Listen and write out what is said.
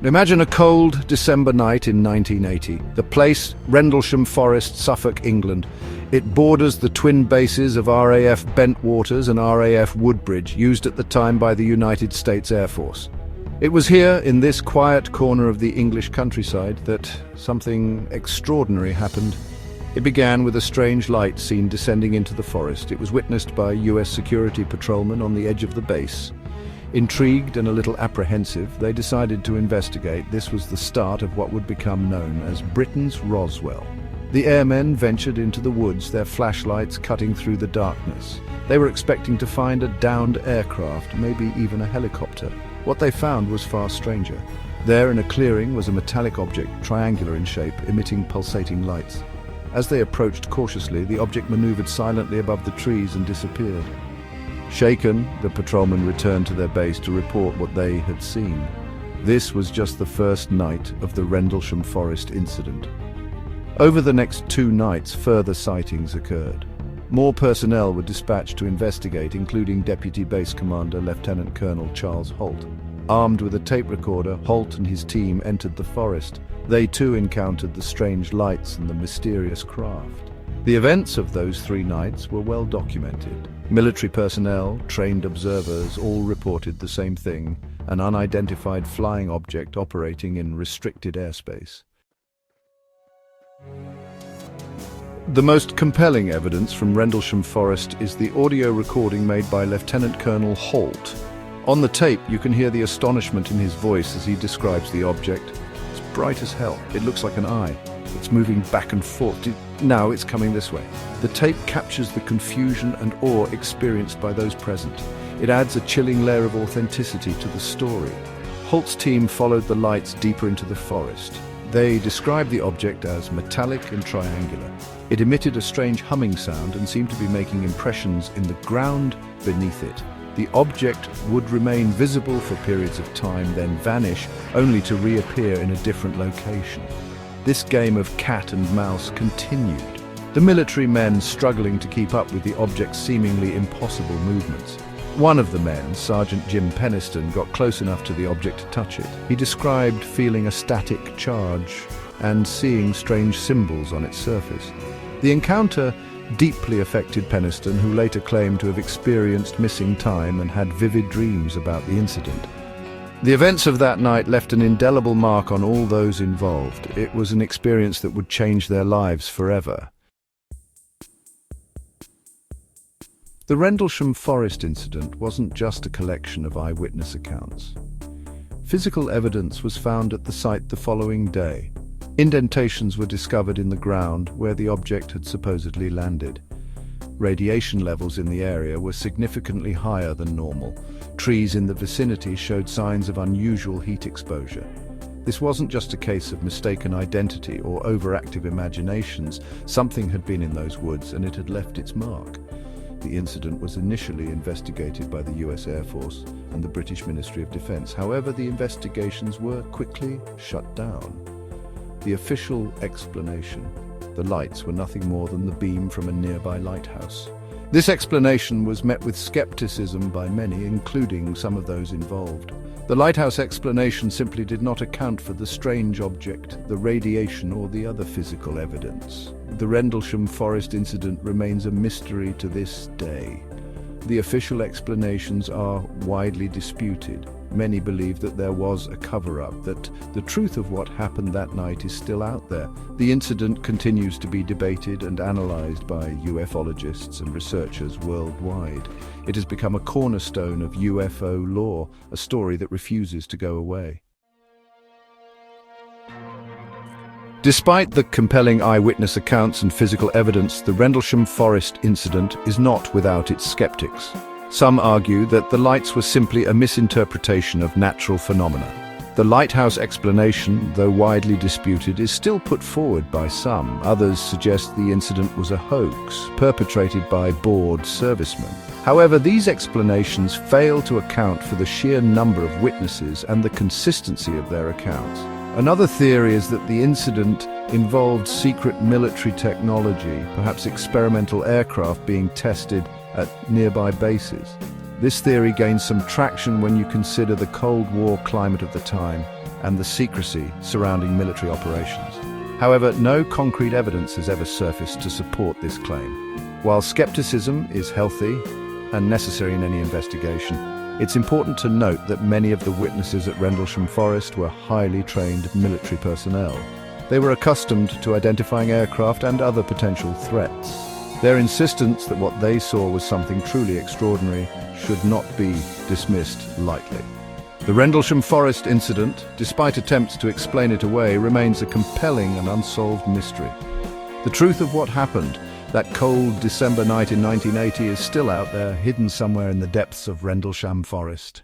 Imagine a cold December night in 1980. The place, Rendlesham Forest, Suffolk, England. It borders the twin bases of RAF Bentwaters and RAF Woodbridge, used at the time by the United States Air Force. It was here, in this quiet corner of the English countryside, that something extraordinary happened. It began with a strange light seen descending into the forest. It was witnessed by US security patrolmen on the edge of the base. Intrigued and a little apprehensive, they decided to investigate. This was the start of what would become known as Britain's Roswell. The airmen ventured into the woods, their flashlights cutting through the darkness. They were expecting to find a downed aircraft, maybe even a helicopter. What they found was far stranger. There in a clearing was a metallic object, triangular in shape, emitting pulsating lights. As they approached cautiously, the object maneuvered silently above the trees and disappeared. Shaken, the patrolmen returned to their base to report what they had seen. This was just the first night of the Rendlesham Forest incident. Over the next 2 nights, further sightings occurred. More personnel were dispatched to investigate, including Deputy Base Commander Lieutenant Colonel Charles Holt. Armed with a tape recorder, Holt and his team entered the forest. They too encountered the strange lights and the mysterious craft. The events of those 3 nights were well documented. Military personnel, trained observers, all reported the same thing: an unidentified flying object operating in restricted airspace. The most compelling evidence from Rendlesham Forest is the audio recording made by Lieutenant Colonel Holt. On the tape, you can hear the astonishment in his voice as he describes the object. It's bright as hell. It looks like an eye. It's moving back and forth. Now it's coming this way. The tape captures the confusion and awe experienced by those present. It adds a chilling layer of authenticity to the story. Holt's team followed the lights deeper into the forest. They described the object as metallic and triangular. It emitted a strange humming sound and seemed to be making impressions in the ground beneath it. The object would remain visible for periods of time, then vanish, only to reappear in a different location. This game of cat and mouse continued, the military men struggling to keep up with the object's seemingly impossible movements. One of the men, Sergeant Jim Peniston, got close enough to the object to touch it. He described feeling a static charge and seeing strange symbols on its surface. The encounter deeply affected Peniston, who later claimed to have experienced missing time and had vivid dreams about the incident. The events of that night left an indelible mark on all those involved. It was an experience that would change their lives forever. The Rendlesham Forest incident wasn't just a collection of eyewitness accounts. Physical evidence was found at the site the following day. Indentations were discovered in the ground where the object had supposedly landed. Radiation levels in the area were significantly higher than normal. Trees in the vicinity showed signs of unusual heat exposure. This wasn't just a case of mistaken identity or overactive imaginations. Something had been in those woods and it had left its mark. The incident was initially investigated by the US Air Force and the British Ministry of Defence. However, the investigations were quickly shut down. The official explanation: the lights were nothing more than the beam from a nearby lighthouse. This explanation was met with skepticism by many, including some of those involved. The lighthouse explanation simply did not account for the strange object, the radiation, or the other physical evidence. The Rendlesham Forest incident remains a mystery to this day. The official explanations are widely disputed. Many believe that there was a cover-up, that the truth of what happened that night is still out there. The incident continues to be debated and analyzed by ufologists and researchers worldwide. It has become a cornerstone of UFO lore, a story that refuses to go away. Despite the compelling eyewitness accounts and physical evidence, the Rendlesham Forest incident is not without its skeptics. Some argue that the lights were simply a misinterpretation of natural phenomena. The lighthouse explanation, though widely disputed, is still put forward by some. Others suggest the incident was a hoax perpetrated by bored servicemen. However, these explanations fail to account for the sheer number of witnesses and the consistency of their accounts. Another theory is that the incident involved secret military technology, perhaps experimental aircraft being tested at nearby bases. This theory gains some traction when you consider the Cold War climate of the time. and the secrecy surrounding military operations. However, no concrete evidence has ever surfaced to support this claim. While skepticism is healthy and necessary in any investigation, it's important to note that many of the witnesses at Rendlesham Forest were highly trained military personnel. They were accustomed to identifying aircraft and other potential threats. Their insistence that what they saw was something truly extraordinary should not be dismissed lightly. The Rendlesham Forest incident, despite attempts to explain it away, remains a compelling and unsolved mystery. The truth of what happened that cold December night in 1980 is still out there, hidden somewhere in the depths of Rendlesham Forest.